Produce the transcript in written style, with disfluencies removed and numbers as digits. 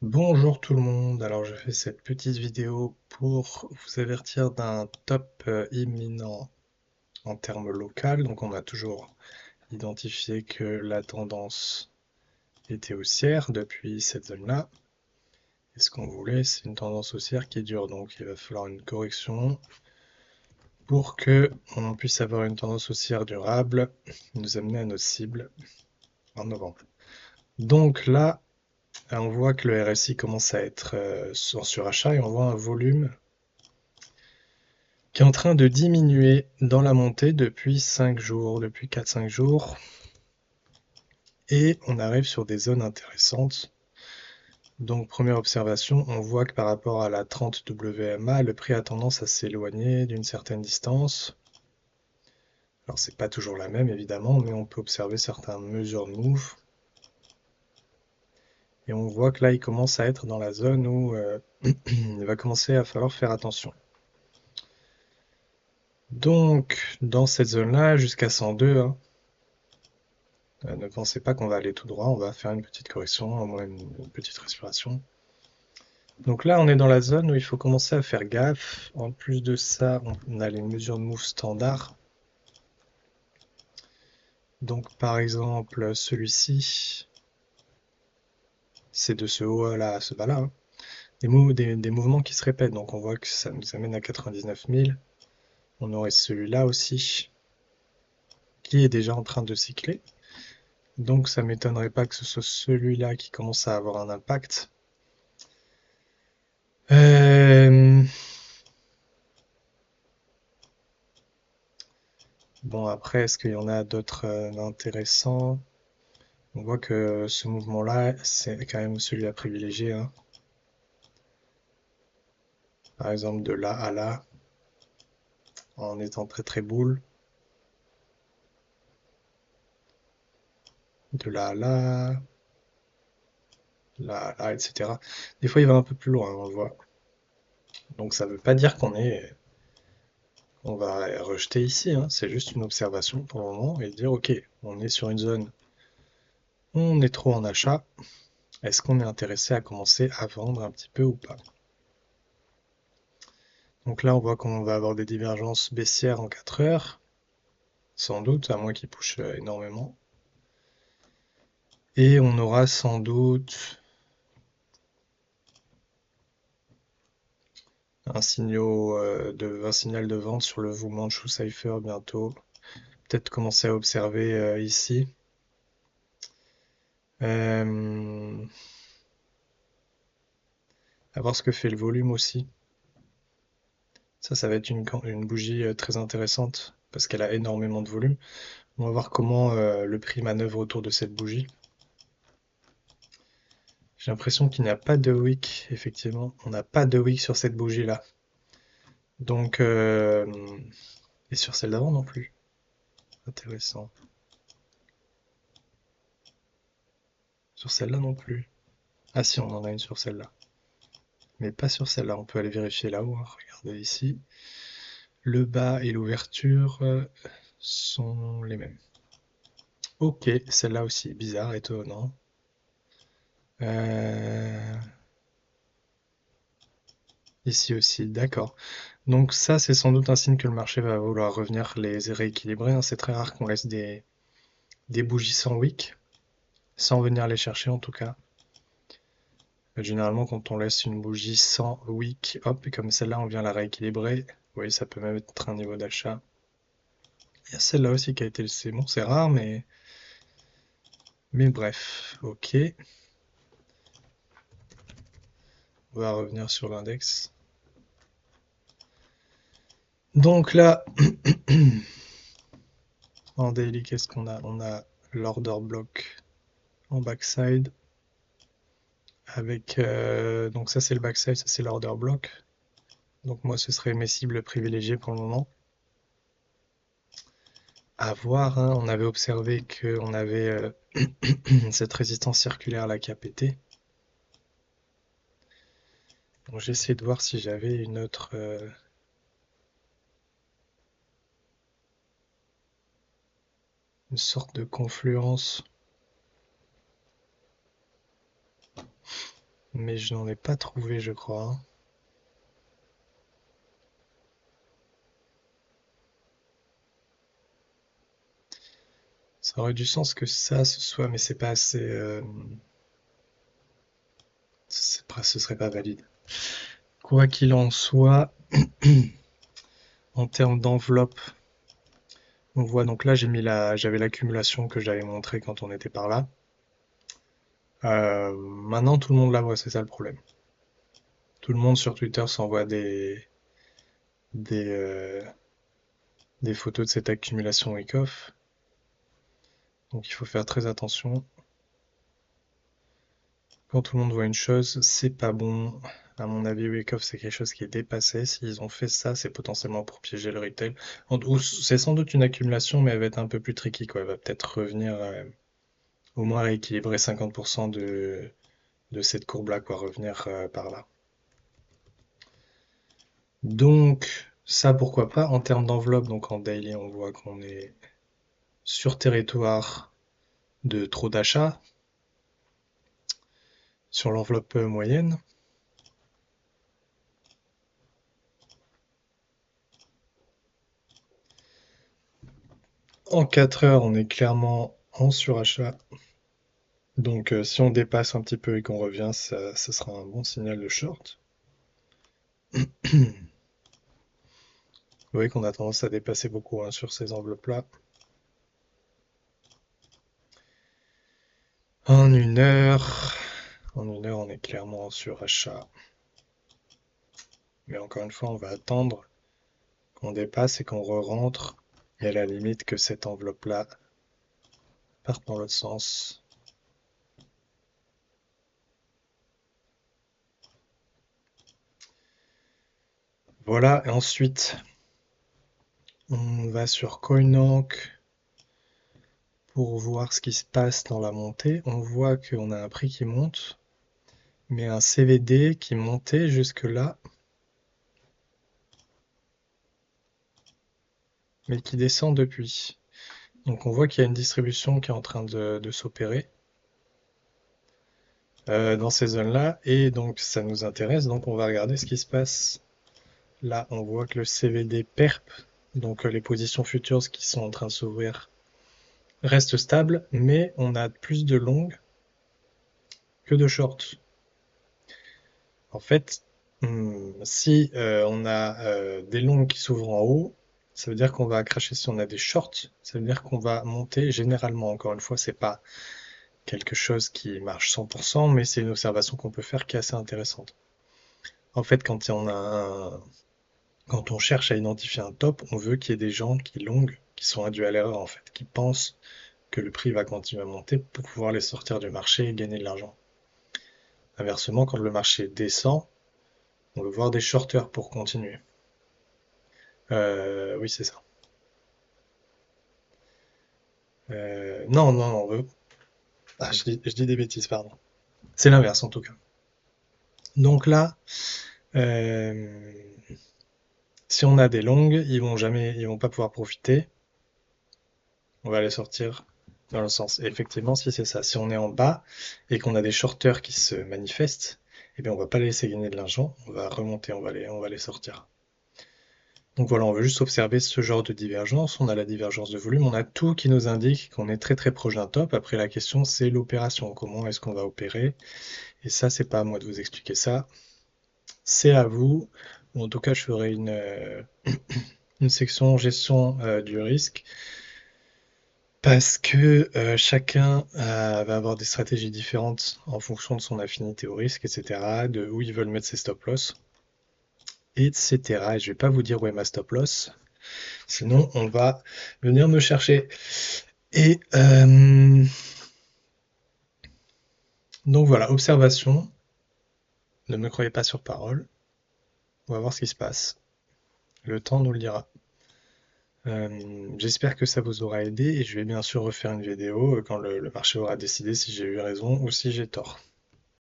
Bonjour tout le monde, alors je fais cette petite vidéo pour vous avertir d'un top imminent en termes local. Donc on a toujours identifié que la tendance était haussière depuis cette zone-là. Et ce qu'on voulait, c'est une tendance haussière qui dure. Donc il va falloir une correction pour que on puisse avoir une tendance haussière durable, nous amener à notre cible en novembre. Donc là, on voit que le RSI commence à être en surachat et on voit un volume qui est en train de diminuer dans la montée depuis 5 jours, depuis 4-5 jours. Et on arrive sur des zones intéressantes. Donc première observation, on voit que par rapport à la 30 WMA, le prix a tendance à s'éloigner d'une certaine distance. Alors c'est pas toujours la même évidemment, mais on peut observer certaines mesures de move. Et on voit que là il commence à être dans la zone où il va commencer à falloir faire attention. Donc dans cette zone-là, jusqu'à 102, hein, ne pensez pas qu'on va aller tout droit, on va faire une petite correction, au moins une petite respiration. Donc là, on est dans la zone où il faut commencer à faire gaffe. En plus de ça, on a les mesures de move standard. Donc par exemple, celui-ci, c'est de ce haut-là à ce bas-là, hein. Des mouvements qui se répètent. Donc on voit que ça nous amène à 99 000. On aurait celui-là aussi, qui est déjà en train de cycler. Donc ça m'étonnerait pas que ce soit celui-là qui commence à avoir un impact. Bon, après, est-ce qu'il y en a d'autres intéressants? On voit que ce mouvement-là, c'est quand même celui à privilégier, hein. Par exemple, de là à là, en étant très très boule. De là à là, etc. Des fois, il va un peu plus loin, on le voit. Donc, ça ne veut pas dire on va rejeter ici, hein. C'est juste une observation pour le moment et dire, ok, on est sur une zone, on est trop en achat. Est-ce qu'on est intéressé à commencer à vendre un petit peu ou pas? Donc là, on voit qu'on va avoir des divergences baissières en 4 heures, sans doute, à moins qu'il push énormément. Et on aura sans doute un signal de vente sur le Fu Cypher bientôt. Peut-être commencer à observer ici. Euh, à voir ce que fait le volume aussi. Ça va être une bougie très intéressante parce qu'elle a énormément de volume. On va voir comment le prix manœuvre autour de cette bougie. J'ai l'impression qu'il n'y a pas de wick, effectivement. On n'a pas de wick sur cette bougie-là. Donc, et sur celle d'avant non plus. Intéressant. Sur celle-là non plus. Ah si, on en a une sur celle-là. Mais pas sur celle-là. On peut aller vérifier là-haut, hein. Regardez ici. Le bas et l'ouverture sont les mêmes. Ok, celle-là aussi. Bizarre, étonnant. Euh, Ici aussi, d'accord. Donc ça, c'est sans doute un signe que le marché va vouloir revenir les rééquilibrer, hein. C'est très rare qu'on laisse des bougies sans wick, sans venir les chercher en tout cas. Généralement, quand on laisse une bougie sans wick, hop, et comme celle-là, on vient la rééquilibrer. Oui, ça peut même être un niveau d'achat. Il y a celle-là aussi qui a été laissée. Bon, c'est rare, mais bref, ok. On va revenir sur l'index. Donc là, en daily, qu'est-ce qu'on a? On a l'order block en backside. Avec donc ça c'est le backside, ça c'est l'order block. Donc moi ce serait mes cibles privilégiées pour le moment. À voir, hein, on avait observé qu'on avait cette résistance circulaire là qui a pété. Donc j'essaie de voir si j'avais une sorte de confluence. mais je n'en ai pas trouvé, je crois. Ça aurait du sens que ça ce soit, mais c'est pas assez. Ce serait pas valide. Quoi qu'il en soit, en termes d'enveloppe, on voit donc là j'avais l'accumulation que j'avais montré quand on était par là. Maintenant tout le monde la voit, c'est ça le problème. Tout le monde sur Twitter s'envoie des, euh, des photos de cette accumulation Wyckoff. Donc il faut faire très attention. Quand tout le monde voit une chose, c'est pas bon. À mon avis, Wyckoff, c'est quelque chose qui est dépassé. S'ils ont fait ça, c'est potentiellement pour piéger le retail. Ou c'est sans doute une accumulation, mais elle va être un peu plus tricky, quoi. Elle va peut-être revenir au moins rééquilibrer 50% de cette courbe-là, quoi. Revenir par là. Donc, ça, pourquoi pas. En termes d'enveloppe, donc en daily, on voit qu'on est sur territoire de trop d'achats sur l'enveloppe moyenne. En 4 heures, on est clairement en surachat. Donc si on dépasse un petit peu et qu'on revient, ça sera un bon signal de short. Vous voyez qu'on a tendance à dépasser beaucoup hein, sur ces enveloppes-là. En une heure, on est clairement en surachat. Mais encore une fois, on va attendre qu'on dépasse et qu'on re-rentre. Et à la limite que cette enveloppe-là parte dans l'autre sens. Voilà, et ensuite, on va sur Coinank pour voir ce qui se passe dans la montée. On voit qu'on a un prix qui monte, mais un CVD qui montait jusque là, mais qui descend depuis. Donc on voit qu'il y a une distribution qui est en train de s'opérer dans ces zones-là, et donc ça nous intéresse, donc on va regarder ce qui se passe. Là, on voit que le CVD PERP, donc les positions futures qui sont en train de s'ouvrir, restent stables, mais on a plus de longues que de shorts. En fait, si on a des longues qui s'ouvrent en haut, ça veut dire qu'on va cracher. Si on a des shorts, ça veut dire qu'on va monter généralement. Encore une fois, c'est pas quelque chose qui marche 100%, mais c'est une observation qu'on peut faire qui est assez intéressante. En fait, quand on cherche à identifier un top, on veut qu'il y ait des gens qui longuent, qui sont induits à l'erreur en fait, qui pensent que le prix va continuer à monter pour pouvoir les sortir du marché et gagner de l'argent. Inversement, quand le marché descend, on veut voir des shorters pour continuer. Oui, c'est ça. Non, non, non, ah, je dis des bêtises, pardon. C'est l'inverse en tout cas. Donc là, euh, si on a des longues, ils vont pas pouvoir profiter. On va les sortir dans le sens. Et effectivement, si c'est ça, si on est en bas et qu'on a des shorters qui se manifestent, eh bien on va pas les laisser gagner de l'argent, on va remonter, on va les sortir. Donc voilà, on veut juste observer ce genre de divergence. On a la divergence de volume, on a tout qui nous indique qu'on est très très proche d'un top. Après la question c'est l'opération, comment est-ce qu'on va opérer? Et ça c'est pas à moi de vous expliquer ça, c'est à vous. Ou en tout cas je ferai une section gestion du risque parce que chacun va avoir des stratégies différentes en fonction de son affinité au risque, etc., de où ils veulent mettre ses stop loss, etc. Et je vais pas vous dire où est ma stop loss, sinon on va venir me chercher. Et donc voilà, observation. Ne me croyez pas sur parole. On va voir ce qui se passe. Le temps nous le dira. J'espère que ça vous aura aidé et je vais bien sûr refaire une vidéo quand le marché aura décidé si j'ai eu raison ou si j'ai tort.